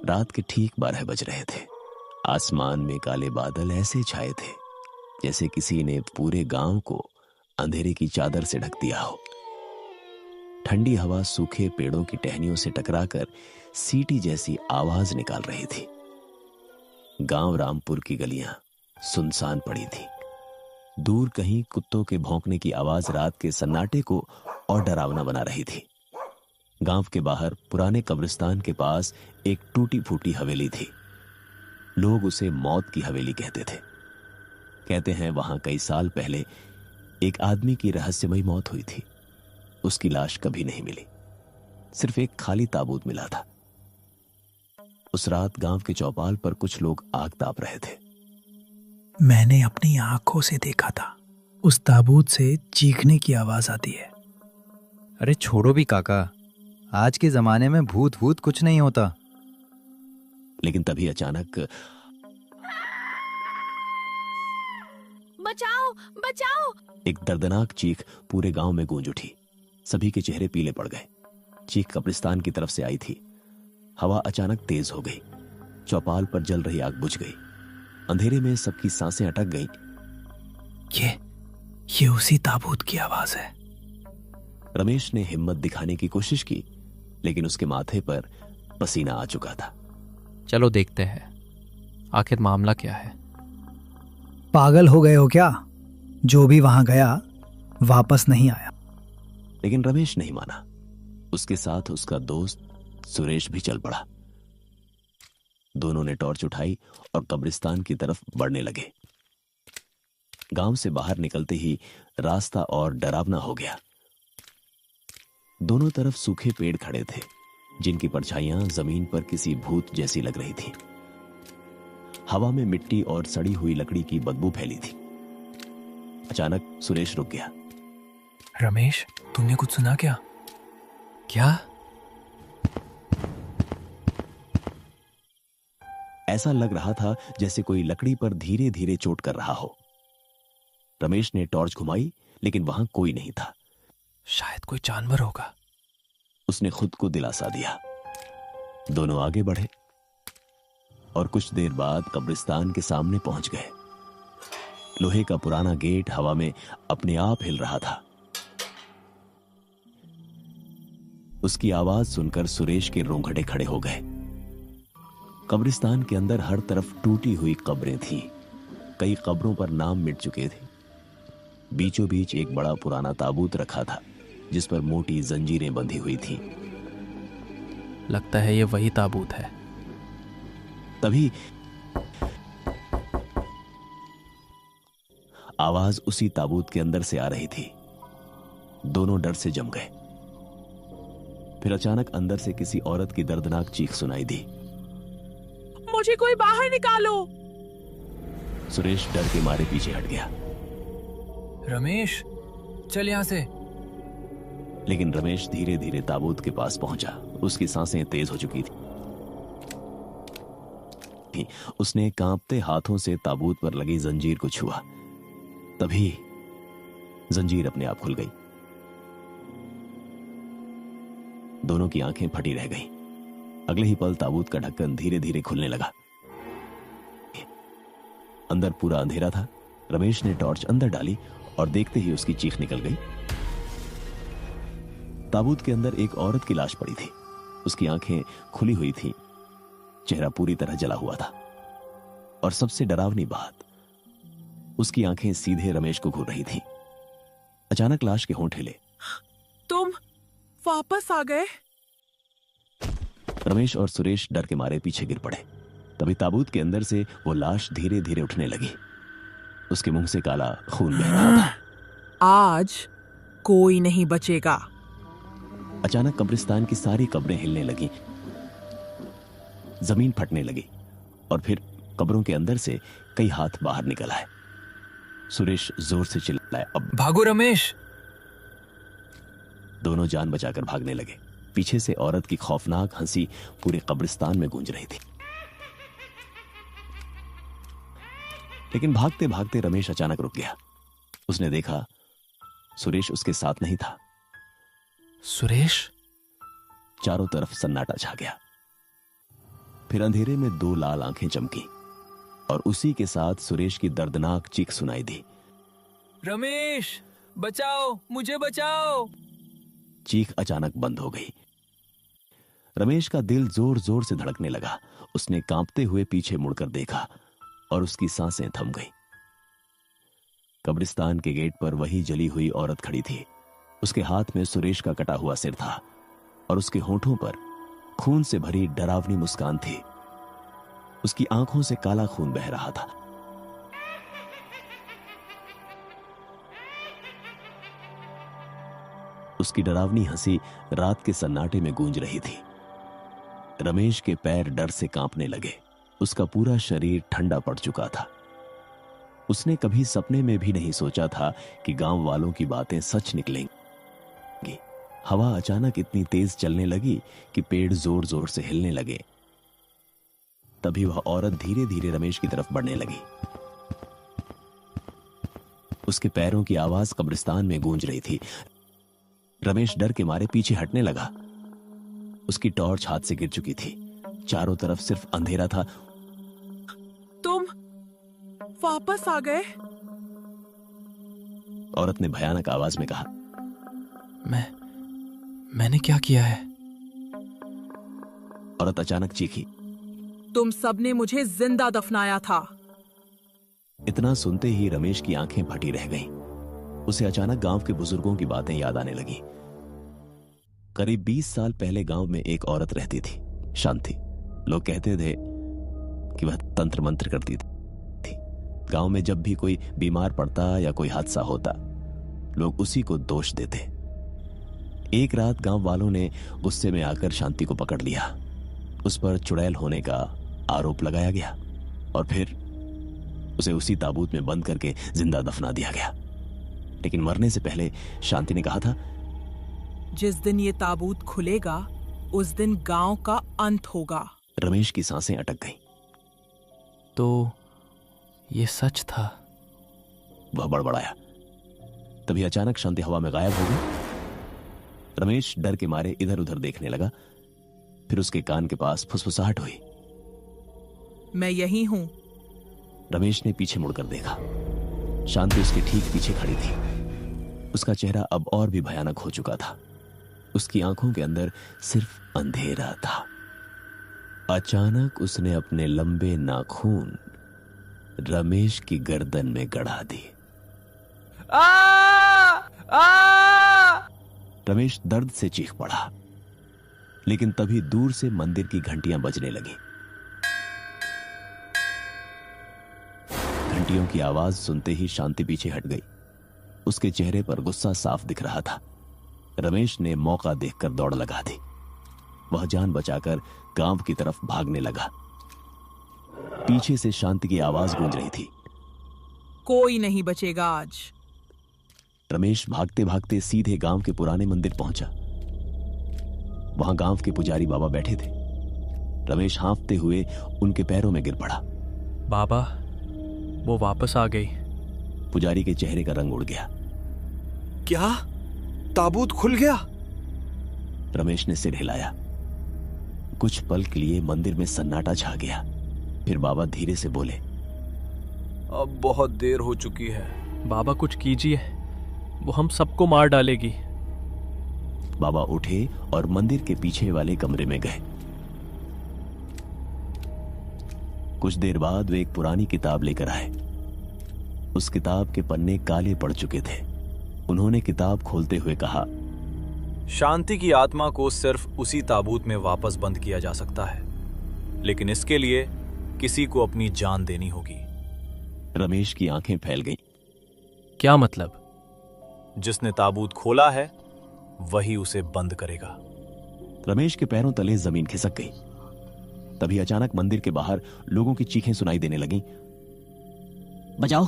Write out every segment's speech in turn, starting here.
रात के ठीक 12 बज रहे थे। आसमान में काले बादल ऐसे छाए थे जैसे किसी ने पूरे गांव को अंधेरे की चादर से ढक दिया हो। ठंडी हवा सूखे पेड़ों की टहनियों से टकराकर सीटी जैसी आवाज निकाल रही थी। गांव रामपुर की गलियां सुनसान पड़ी थी। दूर कहीं कुत्तों के भौंकने की आवाज रात के सन्नाटे को और डरावना बना रही थी। गांव के बाहर पुराने कब्रिस्तान के पास एक टूटी फूटी हवेली थी। लोग उसे मौत की हवेली कहते थे। कहते हैं वहां कई साल पहले एक आदमी की रहस्यमयी मौत हुई थी। उसकी लाश कभी नहीं मिली, सिर्फ एक खाली ताबूत मिला था। उस रात गांव के चौपाल पर कुछ लोग आग ताप रहे थे। मैंने अपनी आंखों से देखा था, उस ताबूत से चीखने की आवाज आती है। अरे छोड़ो भी काका, आज के जमाने में भूत भूत कुछ नहीं होता। लेकिन तभी अचानक बचाओ बचाओ, एक दर्दनाक चीख पूरे गांव में गूंज उठी। सभी के चेहरे पीले पड़ गए। चीख कब्रिस्तान की तरफ से आई थी। हवा अचानक तेज हो गई। चौपाल पर जल रही आग बुझ गई। अंधेरे में सबकी सांसें अटक गईं। ये उसी ताबूत की आवाज है। रमेश ने हिम्मत दिखाने की कोशिश की, लेकिन उसके माथे पर पसीना आ चुका था। चलो देखते हैं आखिर मामला क्या है। पागल हो गए हो क्या? जो भी वहां गया वापस नहीं आया। लेकिन रमेश नहीं माना। उसके साथ उसका दोस्त सुरेश भी चल पड़ा। दोनों ने टॉर्च उठाई और कब्रिस्तान की तरफ बढ़ने लगे। गांव से बाहर निकलते ही रास्ता और डरावना हो गया। दोनों तरफ सूखे पेड़ खड़े थे, जिनकी परछाइयां जमीन पर किसी भूत जैसी लग रही थी। हवा में मिट्टी और सड़ी हुई लकड़ी की बदबू फैली थी। अचानक सुरेश रुक गया। रमेश, तुमने कुछ सुना क्या? क्या? ऐसा लग रहा था जैसे कोई लकड़ी पर धीरे धीरे चोट कर रहा हो। रमेश ने टॉर्च घुमाई, लेकिन वहां कोई नहीं था। शायद कोई जानवर होगा, उसने खुद को दिलासा दिया। दोनों आगे बढ़े और कुछ देर बाद कब्रिस्तान के सामने पहुंच गए। लोहे का पुराना गेट हवा में अपने आप हिल रहा था। उसकी आवाज सुनकर सुरेश के रोंगटे खड़े हो गए। कब्रिस्तान के अंदर हर तरफ टूटी हुई कब्रें थीं। कई कब्रों पर नाम मिट चुके थे। बीचों बीच एक बड़ा पुराना ताबूत रखा था, जिस पर मोटी जंजीरें बंधी हुई थीं। लगता है ये वही ताबूत है। तभी आवाज उसी ताबूत के अंदर से आ रही थी। दोनों डर से जम गए। फिर अचानक अंदर से किसी औरत की दर्दनाक चीख सुनाई दी। मुझे कोई बाहर निकालो। सुरेश डर के मारे पीछे हट गया। रमेश, चल यहां से। लेकिन रमेश धीरे धीरे ताबूत के पास पहुंचा। उसकी सांसें तेज हो चुकी थी। उसने कांपते हाथों से ताबूत पर लगी जंजीर को छुआ। तभी जंजीर अपने आप खुल गई। दोनों की आंखें फटी रह गईं। अगले ही पल ताबूत का ढक्कन धीरे धीरे खुलने लगा। अंदर पूरा अंधेरा था। रमेश ने टॉर्च अंदर डाली और देखते ही उसकी चीख निकल गई। ताबूत के अंदर एक औरत की लाश पड़ी थी। उसकी आंखें खुली हुई थीं। चेहरा पूरी तरह जला हुआ था। और सबसे डरावनी बात, उसकी आंखें सीधे रमेश को घूर रही थीं। अचानक लाश के होंठ हिले। तुम वापस आ गए? रमेश और सुरेश डर के मारे पीछे गिर पड़े। तभी ताबूत के अंदर से वो लाश धीरे धीरे उठने लगी। उसके मुंह से काला खून बह रहा था। आज कोई नहीं बचेगा। अचानक कब्रिस्तान की सारी कब्रें हिलने लगी। जमीन फटने लगी और फिर कब्रों के अंदर से कई हाथ बाहर निकल आए। सुरेश जोर से चिल्लाया, अब भागो रमेश। दोनों जान बचाकर भागने लगे। पीछे से औरत की खौफनाक हंसी पूरे कब्रिस्तान में गूंज रही थी। लेकिन भागते भागते रमेश अचानक रुक गया। उसने देखा सुरेश उसके साथ नहीं था। सुरेश? चारों तरफ सन्नाटा छा गया। फिर अंधेरे में दो लाल आंखें चमकी और उसी के साथ सुरेश की दर्दनाक चीख सुनाई दी। रमेश, बचाओ, मुझे बचाओ। चीख अचानक बंद हो गई। रमेश का दिल जोर जोर से धड़कने लगा। उसने कांपते हुए पीछे मुड़कर देखा और उसकी सांसें थम गईं। कब्रिस्तान के गेट पर वही जली हुई औरत खड़ी थी। उसके हाथ में सुरेश का कटा हुआ सिर था और उसके होठों पर खून से भरी डरावनी मुस्कान थी। उसकी आंखों से काला खून बह रहा था। उसकी डरावनी हंसी रात के सन्नाटे में गूंज रही थी। रमेश के पैर डर से कांपने लगे। उसका पूरा शरीर ठंडा पड़ चुका था। उसने कभी सपने में भी नहीं सोचा था कि गांव वालों की बातें सच निकलेंगी। हवा अचानक इतनी तेज चलने लगी कि पेड़ जोर जोर से हिलने लगे। तभी वह औरत धीरे धीरे रमेश की तरफ बढ़ने लगी। उसके पैरों की आवाज कब्रिस्तान में गूंज रही थी। रमेश डर के मारे पीछे हटने लगा। उसकी टॉर्च हाथ से गिर चुकी थी। चारों तरफ सिर्फ अंधेरा था। तुम वापस आ गए? औरत ने भयानक आवाज में कहा। मैंने क्या किया है? औरत अचानक चीखी। तुम सबने मुझे जिंदा दफनाया था। इतना सुनते ही रमेश की आंखें फटी रह गईं। उसे अचानक गांव के बुजुर्गों की बातें याद आने लगी। करीब 20 साल पहले गांव में एक औरत रहती थी, शांति। लोग कहते थे कि वह तंत्र मंत्र करती थी। गांव में जब भी कोई बीमार पड़ता या कोई हादसा होता, लोग उसी को दोष देते। एक रात गांव वालों ने गुस्से में आकर शांति को पकड़ लिया। उस पर चुड़ैल होने का आरोप लगाया गया और फिर उसे उसी ताबूत में बंद करके जिंदा दफना दिया गया। लेकिन मरने से पहले शांति ने कहा था, जिस दिन ये ताबूत खुलेगा उस दिन गांव का अंत होगा। रमेश की सांसें अटक गईं। तो ये सच था? वह बड़बड़ाया। तभी अचानक शांति हवा में गायब हो गई। रमेश डर के मारे इधर उधर देखने लगा। फिर उसके कान के पास फुसफुसाहट हुई। मैं यही हूं। रमेश ने पीछे मुड़कर देखा। शांति उसके ठीक पीछे खड़ी थी। उसका चेहरा अब और भी भयानक हो चुका था। उसकी आंखों के अंदर सिर्फ अंधेरा था। अचानक उसने अपने लंबे नाखून रमेश की गर्दन में गड़ा दी। रमेश दर्द से चीख पड़ा। लेकिन तभी दूर से मंदिर की घंटियां बजने लगी। घंटियों की आवाज सुनते ही शांति पीछे हट गई। उसके चेहरे पर गुस्सा साफ दिख रहा था। रमेश ने मौका देखकर दौड़ लगा दी। वह जान बचाकर गांव की तरफ भागने लगा। पीछे से शांति की आवाज गूंज रही थी, कोई नहीं बचेगा आज। रमेश भागते भागते सीधे गांव के पुराने मंदिर पहुंचा। वहां गांव के पुजारी बाबा बैठे थे। रमेश हांफते हुए उनके पैरों में गिर पड़ा। बाबा, वो वापस आ गई। पुजारी के चेहरे का रंग उड़ गया। क्या ताबूत खुल गया? रमेश ने सिर हिलाया। कुछ पल के लिए मंदिर में सन्नाटा छा गया। फिर बाबा धीरे से बोले, अब बहुत देर हो चुकी है। बाबा कुछ कीजिए, वो हम सबको मार डालेगी। बाबा उठे और मंदिर के पीछे वाले कमरे में गए। कुछ देर बाद वे एक पुरानी किताब लेकर आए। उस किताब के पन्ने काले पड़ चुके थे। उन्होंने किताब खोलते हुए कहा, शांति की आत्मा को सिर्फ उसी ताबूत में वापस बंद किया जा सकता है, लेकिन इसके लिए किसी को अपनी जान देनी होगी। रमेश की आंखें फैल गईं। क्या मतलब? जिसने ताबूत खोला है वही उसे बंद करेगा। रमेश के पैरों तले जमीन खिसक गई। तभी अचानक मंदिर के बाहर लोगों की चीखें सुनाई देने लगीं। बचाओ,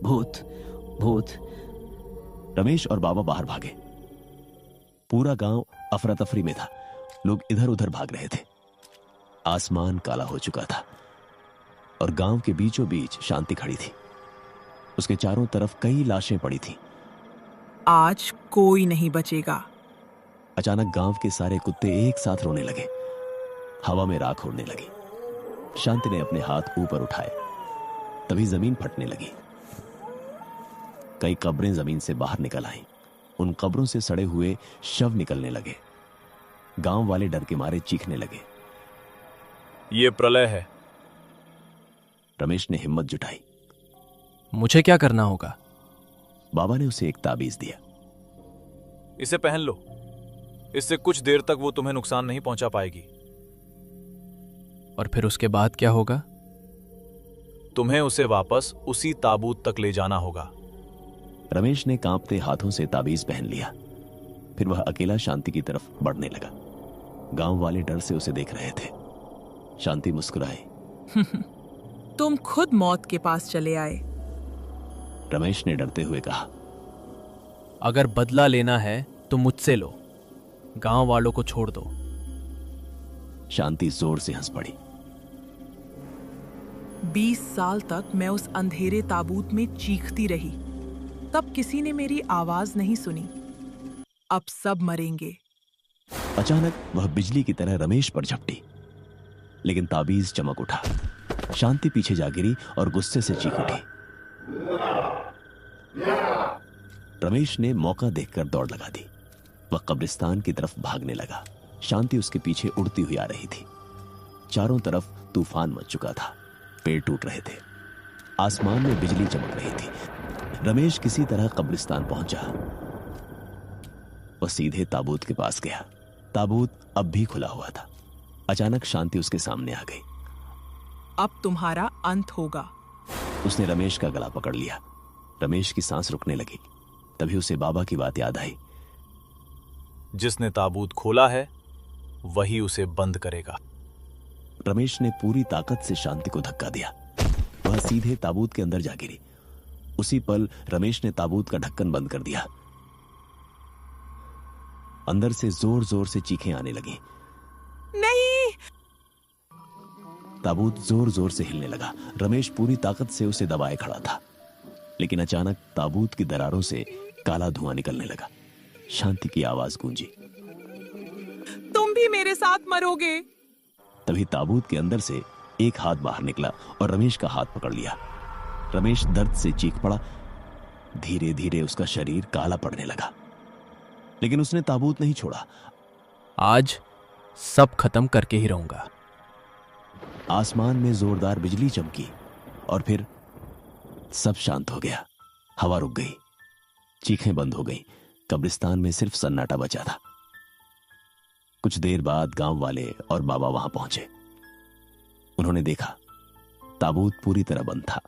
भूत, भूत। रमेश और बाबा बाहर भागे। पूरा गांव अफरा तफरी में था। लोग इधर उधर भाग रहे थे। आसमान काला हो चुका था और गांव के बीचों बीच शांति खड़ी थी। उसके चारों तरफ कई लाशें पड़ी थीं। आज कोई नहीं बचेगा। अचानक गांव के सारे कुत्ते एक साथ रोने लगे। हवा में राख उड़ने लगी। शांति ने अपने हाथ ऊपर उठाए, तभी जमीन फटने लगी। कई कब्रें जमीन से बाहर निकल आईं। उन कब्रों से सड़े हुए शव निकलने लगे। गांव वाले डर के मारे चीखने लगे। ये प्रलय है। रमेश ने हिम्मत जुटाई। मुझे क्या करना होगा? बाबा ने उसे एक ताबीज दिया। इसे पहन लो। इससे कुछ देर तक वो तुम्हें नुकसान नहीं पहुंचा पाएगी। और फिर उसके बाद क्या होगा? तुम्हें उसे वापस उसी ताबूत तक ले जाना होगा। रमेश ने कांपते हाथों से ताबीज पहन लिया। फिर वह अकेला शांति की तरफ बढ़ने लगा। गांव वाले डर से उसे देख रहे थे। शांति मुस्कुराई। तुम खुद मौत के पास चले आए। रमेश ने डरते हुए कहा, अगर बदला लेना है तो मुझसे लो, गांव वालों को छोड़ दो। शांति जोर से हंस पड़ी। 20 साल तक मैं उस अंधेरे ताबूत में चीखती रही, तब किसी ने मेरी आवाज नहीं सुनी। अब सब मरेंगे। अचानक वह बिजली की तरह रमेश पर झपटी, लेकिन ताबीज चमक उठा। शांति पीछे जा गिरी और गुस्से से चीख उठी। रमेश ने मौका देखकर दौड़ लगा दी। वह कब्रिस्तान की तरफ भागने लगा। शांति उसके पीछे उड़ती हुई आ रही थी। चारों तरफ तूफान मच चुका था। पेड़ टूट रहे थे। आसमान में बिजली चमक रही थी। रमेश किसी तरह कब्रिस्तान पहुंचा। वह सीधे ताबूत के पास गया। ताबूत अब भी खुला हुआ था। अचानक शांति उसके सामने आ गई। अब तुम्हारा अंत होगा। उसने रमेश का गला पकड़ लिया। रमेश की सांस रुकने लगी। तभी उसे बाबा की बात याद आई। जिसने ताबूत खोला है वही उसे बंद करेगा। रमेश ने पूरी ताकत से शांति को धक्का दिया। वह सीधे ताबूत के अंदर जा गिरी। उसी पल रमेश ने ताबूत का ढक्कन बंद कर दिया। अंदर से जोर जोर से चीखें आने लगी। नहीं! ताबूत जोर जोर से हिलने लगा। रमेश पूरी ताकत से उसे दबाए खड़ा था, लेकिन अचानक ताबूत की दरारों से काला धुआं निकलने लगा। शांति की आवाज गूंजी, तुम भी मेरे साथ मरोगे। तभी ताबूत के अंदर से एक हाथ बाहर निकला और रमेश का हाथ पकड़ लिया। रमेश दर्द से चीख पड़ा। धीरे धीरे उसका शरीर काला पड़ने लगा, लेकिन उसने ताबूत नहीं छोड़ा। आज सब खत्म करके ही रहूंगा। आसमान में जोरदार बिजली चमकी और फिर सब शांत हो गया। हवा रुक गई। चीखें बंद हो गई। कब्रिस्तान में सिर्फ सन्नाटा बचा था। कुछ देर बाद गांव वाले और बाबा वहां पहुंचे। उन्होंने देखा ताबूत पूरी तरह बंद था।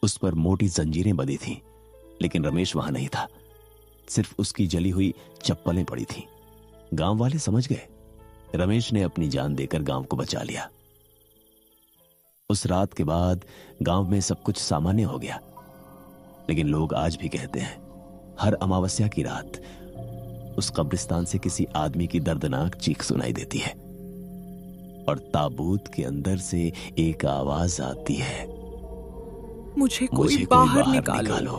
उस पर मोटी जंजीरें बंधी थीं, लेकिन रमेश वहां नहीं था। सिर्फ उसकी जली हुई चप्पलें पड़ी थीं। गांव वाले समझ गए रमेश ने अपनी जान देकर गांव को बचा लिया। उस रात के बाद गांव में सब कुछ सामान्य हो गया, लेकिन लोग आज भी कहते हैं हर अमावस्या की रात उस कब्रिस्तान से किसी आदमी की दर्दनाक चीख सुनाई देती है और ताबूत के अंदर से एक आवाज आती है, मुझे कोई बाहर निकालो।